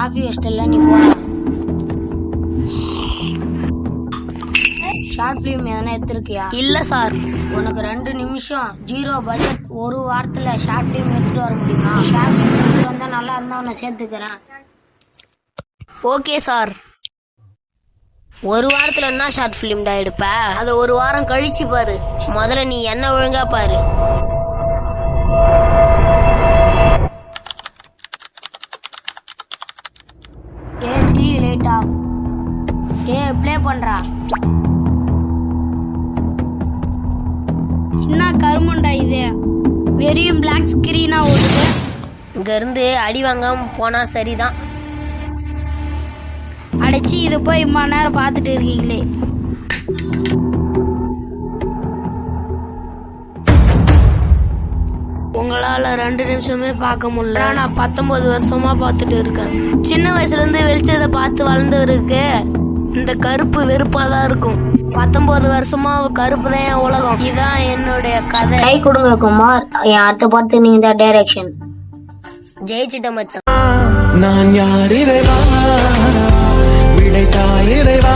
Coffee வெஸ்டல்ல நீ போடா. Short film எதனா எடுத்திருக்கியா? இல்ல சார். உனக்கு 2 நிமிஷம் 0 பட்ஜெட் 1 வாரத்துல ஷார்ட் பிலிம் எடுத்துட்டு வர முடியுமா? ஷார்ட் பிலிம் எடுத்துட்டு வந்தா நல்லா இருந்தா உன்னை சேர்த்துக்கிறேன். Okay sir. 1 வாரத்துல என்ன ஷார்ட் பிலிம்டா எடுப்ப? அத 1 வாரம் கழிச்சு பாரு. முதல்ல நீ என்ன ஒழுங்கா பாரு. AC light off. ப்ளே பண்றா. என்ன கருமண்டா இது? வெறும் பிளாக் ஸ்கிரீனா ஓடுது. இங்க இருந்து அடி வாங்காம போனா சரிதான். அடைச்சி இது போய் இம்மா நேரம் பார்த்துட்டு இருக்கீங்களே. உங்களால 2 நிமிஷமே பார்க்க முடியல. நான் 19 வருஷமா பார்த்துட்டு இருக்கேன். சின்ன வயசுல இருந்து வெளிச்சத்தை பார்த்து வளர்ந்தவருக்கு இந்த கருப்பு வெறுப்பாதான் இருக்கும். 19 வருஷமா கருப்பு தான் என் உலகம். இதுதான் என்னுடைய கதை. கை கொடுங்க குமார். என் அடுத்த படத்துக்கு நீங்க தான் டைரக்ஷன். ஜெயிச்சிட்ட மச்சான். நான் யார் இறைவா, விடைத்தாய் இறைவா.